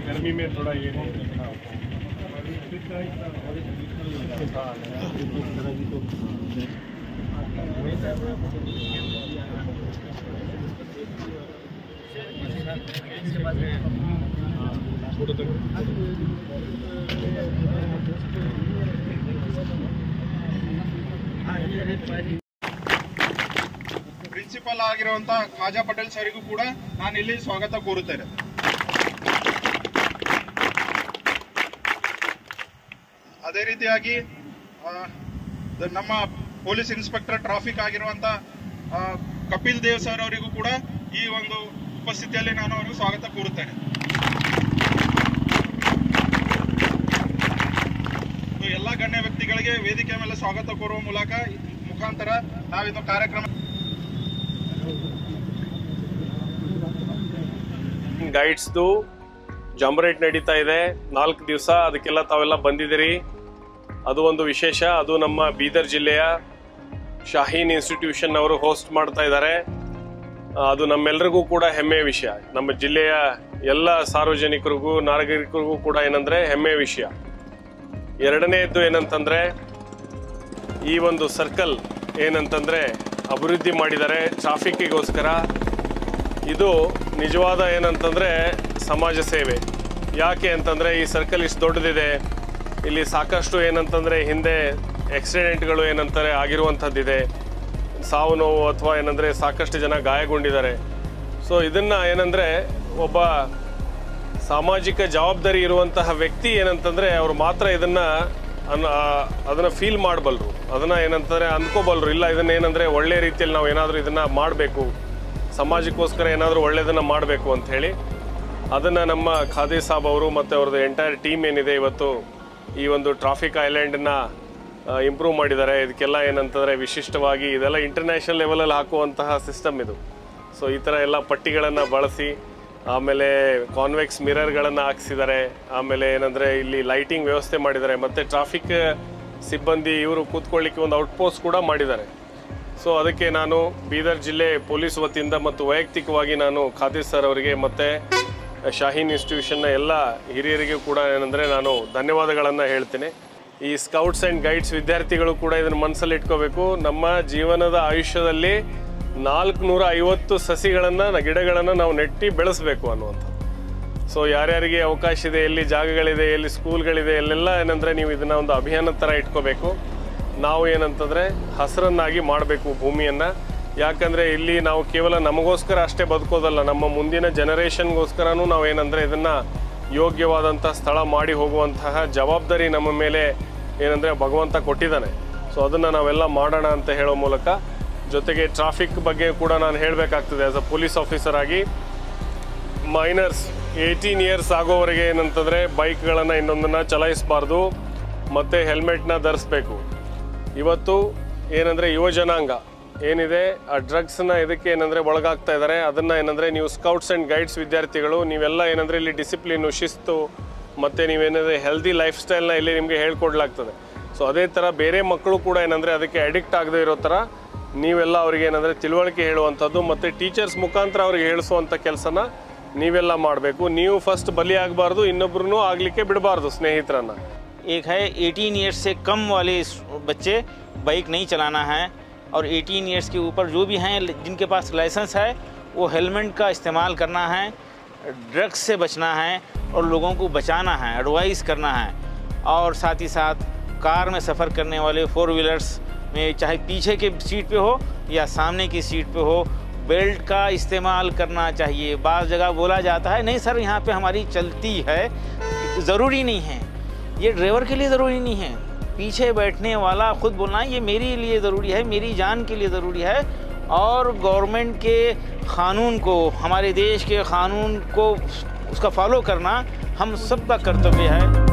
गर्मी में थोड़ा ये ಪ್ರಿನ್ಸಿಪಲ್ ಆಗಿರುವಂತ ಖಾಜಾ ಪಟೇಲ್ ಸರಿಗೂ ಕೂಡ ನಾನು ಇಲ್ಲಿ ಸ್ವಾಗತ ಕೋರುತ್ತೇನೆ. ಅದೇ ರೀತಿಯಾಗಿ ನಮ್ಮ ಪೊಲೀಸ್ ಇನ್ಸ್ಪೆಕ್ಟರ್ ಟ್ರಾಫಿಕ್ ಆಗಿರುವಂತ ಕಪಿಲ್ ದೇವ್ ಸರ್ ಅವರಿಗೂ ಕೂಡ ಈ ಒಂದು ಉಪಸ್ಥಿತಿಯಲ್ಲಿ ನಾನು ಅವರಿಗೆ ಸ್ವಾಗತ ಕೋರುತ್ತೇನೆ. ಎಲ್ಲ ಗಣ್ಯ ವ್ಯಕ್ತಿಗಳಿಗೆ ವೇದಿಕೆ ಮೇಲೆ ಸ್ವಾಗತ ಕೋರುವ ಮುಖಾಂತರ ನಾವಿದು ಕಾರ್ಯಕ್ರಮ ಗೈಡ್ಸ್ದು ಜಾಂಬರೇಟ್ ನಡೀತಾ ಇದೆ 4 ದಿವಸ. ಅದಕ್ಕೆಲ್ಲ ತಾವೆಲ್ಲ ಬಂದಿದ್ದೀರಿ, ಅದು ಒಂದು ವಿಶೇಷ. ಅದು ನಮ್ಮ ಬೀದರ್ ಜಿಲ್ಲೆಯ ಶಾಹೀನ್ ಇನ್ಸ್ಟಿಟ್ಯೂಷನ್ ಅವರು ಹೋಸ್ಟ್ ಮಾಡ್ತಾ ಇದ್ದಾರೆ. ಅದು ನಮ್ಮೆಲ್ಲರಿಗೂ ಕೂಡ ಹೆಮ್ಮೆಯ ವಿಷಯ. ನಮ್ಮ ಜಿಲ್ಲೆಯ ಎಲ್ಲ ಸಾರ್ವಜನಿಕರಿಗೂ ನಾಗರಿಕರಿಗೂ ಕೂಡ ಏನಂದ್ರೆ ಹೆಮ್ಮೆಯ ವಿಷಯ. ಎರಡನೇದ್ದು ಏನಂತಂದ್ರೆ ಈ ಒಂದು ಸರ್ಕಲ್ ಏನಂತಂದ್ರೆ ಅಭಿವೃದ್ಧಿ ಮಾಡಿದ್ದಾರೆ ಟ್ರಾಫಿಕ್ಕಿಗೋಸ್ಕರ. ಇದು ನಿಜವಾದ ಏನಂತಂದ್ರೆ ಸಮಾಜ ಸೇವೆ. ಯಾಕೆ ಅಂತಂದ್ರೆ ಈ ಸರ್ಕಲ್ ಇಷ್ಟು ದೊಡ್ಡದಿದೆ, ಇಲ್ಲಿ ಸಾಕಷ್ಟು ಏನಂತಂದ್ರೆ ಹಿಂದೆ ಆಕ್ಸಿಡೆಂಟ್ಗಳು ಏನಂತಾರೆ ಆಗಿರುವಂಥದ್ದಿದೆ, ಸಾವು ನೋವು ಅಥವಾ ಏನಂದ್ರೆ ಸಾಕಷ್ಟು ಜನ ಗಾಯಗೊಂಡಿದ್ದಾರೆ. ಸೊ ಇದನ್ನ ಏನಂದ್ರೆ ಒಬ್ಬ ಸಾಮಾಜಿಕ ಜವಾಬ್ದಾರಿ ಇರುವಂತಹ ವ್ಯಕ್ತಿ ಏನಂತಂದ್ರೆ ಅವ್ರು ಮಾತ್ರ ಅದನ್ನ ಫೀಲ್ ಮಾಡಬಲ್ರು, ಅದನ್ನ ಏನಂತಾರೆ ಅಂದ್ಕೋಬಲ್ರು. ಇಲ್ಲ ಇದನ್ನ ಏನಂದ್ರೆ ಒಳ್ಳೆ ರೀತಿಯಲ್ಲಿ ನಾವು ಏನಾದರೂ ಇದನ್ನ ಮಾಡಬೇಕು, ಸಮಾಜಕ್ಕೋಸ್ಕರ ಏನಾದರೂ ಒಳ್ಳೆಯದನ್ನು ಮಾಡಬೇಕು ಅಂತ ಹೇಳಿ ಅದನ್ನು ನಮ್ಮ ಖಾದಿ ಸಾಬ್ ಅವರು ಮತ್ತು ಅವ್ರದ್ದು ಎಂಟೈರ್ ಟೀಮ್ ಏನಿದೆ ಇವತ್ತು ಈ ಒಂದು ಟ್ರಾಫಿಕ್ ಐಲ್ಯಾಂಡನ್ನು ಇಂಪ್ರೂವ್ ಮಾಡಿದ್ದಾರೆ. ಇದಕ್ಕೆಲ್ಲ ಏನಂತಂದರೆ ವಿಶಿಷ್ಟವಾಗಿ ಇದೆಲ್ಲ ಇಂಟರ್ನ್ಯಾಷನಲ್ ಲೆವೆಲಲ್ಲಿ ಹಾಕುವಂತಹ ಸಿಸ್ಟಮ್ ಇದು. ಸೊ ಈ ಥರ ಎಲ್ಲ ಪಟ್ಟಿಗಳನ್ನು ಬಳಸಿ ಆಮೇಲೆ ಕಾನ್ವೆಕ್ಸ್ ಮಿರರ್ಗಳನ್ನು ಹಾಕ್ಸಿದ್ದಾರೆ. ಆಮೇಲೆ ಏನಂದರೆ ಇಲ್ಲಿ ಲೈಟಿಂಗ್ ವ್ಯವಸ್ಥೆ ಮಾಡಿದ್ದಾರೆ ಮತ್ತು ಟ್ರಾಫಿಕ್ ಸಿಬ್ಬಂದಿ ಇವರು ಕೂತ್ಕೊಳ್ಳಿಕ್ಕೆ ಒಂದು ಔಟ್ಪೋಸ್ಟ್ ಕೂಡ ಮಾಡಿದ್ದಾರೆ. ಸೊ ಅದಕ್ಕೆ ನಾನು ಬೀದರ್ ಜಿಲ್ಲೆ ಪೊಲೀಸ್ ವತಿಯಿಂದ ಮತ್ತು ವೈಯಕ್ತಿಕವಾಗಿ ನಾನು ಖಾದಿ ಸರ್ ಅವರಿಗೆ ಮತ್ತು ಶಾಹೀನ್ ಇನ್ಸ್ಟಿಟ್ಯೂಷನ್ನ ಎಲ್ಲ ಹಿರಿಯರಿಗೂ ಕೂಡ ಏನಂದರೆ ನಾನು ಧನ್ಯವಾದಗಳನ್ನು ಹೇಳ್ತೀನಿ. ಈ ಸ್ಕೌಟ್ಸ್ ಆ್ಯಂಡ್ ಗೈಡ್ಸ್ ವಿದ್ಯಾರ್ಥಿಗಳು ಕೂಡ ಇದನ್ನು ಮನಸ್ಸಲ್ಲಿ ಇಟ್ಕೋಬೇಕು. ನಮ್ಮ ಜೀವನದ ಆಯುಷ್ಯದಲ್ಲಿ 450 ಗಿಡಗಳನ್ನು ನಾವು ನೆಟ್ಟಿ ಬೆಳೆಸಬೇಕು ಅನ್ನುವಂಥದ್ದು. ಸೊ ಯಾರ್ಯಾರಿಗೆ ಅವಕಾಶ ಇದೆ, ಎಲ್ಲಿ ಜಾಗಗಳಿದೆ, ಎಲ್ಲಿ ಸ್ಕೂಲ್ಗಳಿದೆ, ಎಲ್ಲೆಲ್ಲ ಏನಂದರೆ ನೀವು ಇದನ್ನು ಒಂದು ಅಭಿಯಾನ ಥರ ಇಟ್ಕೋಬೇಕು. ನಾವು ಏನಂತಂದರೆ ಹಸಿರನ್ನಾಗಿ ಮಾಡಬೇಕು ಭೂಮಿಯನ್ನು. ಯಾಕಂದರೆ ಇಲ್ಲಿ ನಾವು ಕೇವಲ ನಮಗೋಸ್ಕರ ಅಷ್ಟೇ ಬದುಕೋದಲ್ಲ, ನಮ್ಮ ಮುಂದಿನ ಜನರೇಷನ್ಗೋಸ್ಕರನೂ ನಾವು ಏನಂದರೆ ಇದನ್ನು ಯೋಗ್ಯವಾದಂಥ ಸ್ಥಳ ಮಾಡಿ ಹೋಗುವಂತಹ ಜವಾಬ್ದಾರಿ ನಮ್ಮ ಮೇಲೆ ಏನಂದರೆ ಭಗವಂತ ಕೊಟ್ಟಿದ್ದಾನೆ. ಸೊ ಅದನ್ನು ನಾವೆಲ್ಲ ಮಾಡೋಣ ಅಂತ ಹೇಳೋ ಮೂಲಕ, ಜೊತೆಗೆ ಟ್ರಾಫಿಕ್ ಬಗ್ಗೆ ಕೂಡ ನಾನು ಹೇಳಬೇಕಾಗ್ತದೆ. ಆ್ಯಸ್ ಅ ಪೊಲೀಸ್ ಆಫೀಸರ್ ಆಗಿ ಮೈನರ್ಸ್ 18 ಇಯರ್ಸ್ ಆಗೋವರೆಗೆ ಏನಂತಂದರೆ ಬೈಕ್ಗಳನ್ನು ಇನ್ನೊಂದನ್ನು ಚಲಾಯಿಸಬಾರ್ದು ಮತ್ತು ಹೆಲ್ಮೆಟ್ನ ಧರಿಸ್ಬೇಕು. ಇವತ್ತು ಏನಂದರೆ ಯುವ ಜನಾಂಗ ಏನಿದೆ ಆ ಡ್ರಗ್ಸ್ನ ಇದಕ್ಕೆ ಏನಂದರೆ ಒಳಗಾಗ್ತಾ ಇದ್ದಾರೆ. ಅದನ್ನು ಏನಂದರೆ ನೀವು ಸ್ಕೌಟ್ಸ್ ಆ್ಯಂಡ್ ಗೈಡ್ಸ್ ವಿದ್ಯಾರ್ಥಿಗಳು ನೀವೆಲ್ಲ ಏನಂದರೆ ಇಲ್ಲಿ ಡಿಸಿಪ್ಲಿನು, ಶಿಸ್ತು ಮತ್ತು ನೀವೇನಂದರೆ ಹೆಲ್ದಿ ಲೈಫ್ ಸ್ಟೈಲ್ನ ಇಲ್ಲಿ ನಿಮಗೆ ಹೇಳ್ಕೊಡ್ಲಾಗ್ತದೆ. ಸೊ ಅದೇ ಥರ ಬೇರೆ ಮಕ್ಕಳು ಕೂಡ ಏನಂದರೆ ಅದಕ್ಕೆ ಅಡಿಕ್ಟ್ ಆಗದೇ ಇರೋ ಥರ ನೀವೆಲ್ಲ ಅವ್ರಿಗೆ ಏನಂದರೆ ತಿಳುವಳಿಕೆ ಹೇಳುವಂಥದ್ದು ಮತ್ತು ಟೀಚರ್ಸ್ ಮುಖಾಂತರ ಅವ್ರಿಗೆ ಹೇಳಿಸುವಂಥ ಕೆಲಸನ ನೀವೆಲ್ಲ ಮಾಡಬೇಕು. ನೀವು ಫಸ್ಟ್ ಬಲಿ ಆಗಬಾರ್ದು, ಇನ್ನೊಬ್ರು ಆಗಲಿಕ್ಕೆ ಬಿಡಬಾರ್ದು ಸ್ನೇಹಿತರನ್ನು. एक है 18 ईयर्स से कम वाले बच्चे बाइक नहीं चलाना है, और 18 ईयर्स के ऊपर जो भी हैं जिनके पास लाइसेंस है वो हेलमेट का इस्तेमाल करना है, ड्रग्स से बचना है और लोगों को बचाना है, एडवाइस करना है। और साथ ही साथ कार में सफ़र करने वाले 4 व्हीलर्स में चाहे पीछे के सीट पे हो या सामने की सीट पे हो, बेल्ट का इस्तेमाल करना चाहिए। बाज़ जगह बोला जाता है नहीं सर यहाँ पे हमारी चलती है, ज़रूरी नहीं है, ये ड्राइवर के लिए ज़रूरी नहीं है, पीछे बैठने वाला खुद बोलना ये मेरे लिए ज़रूरी है, मेरी जान के लिए ज़रूरी है। और गवर्नमेंट के क़ानून को, हमारे देश के क़ानून को उसका फॉलो करना हम सबका कर्तव्य है।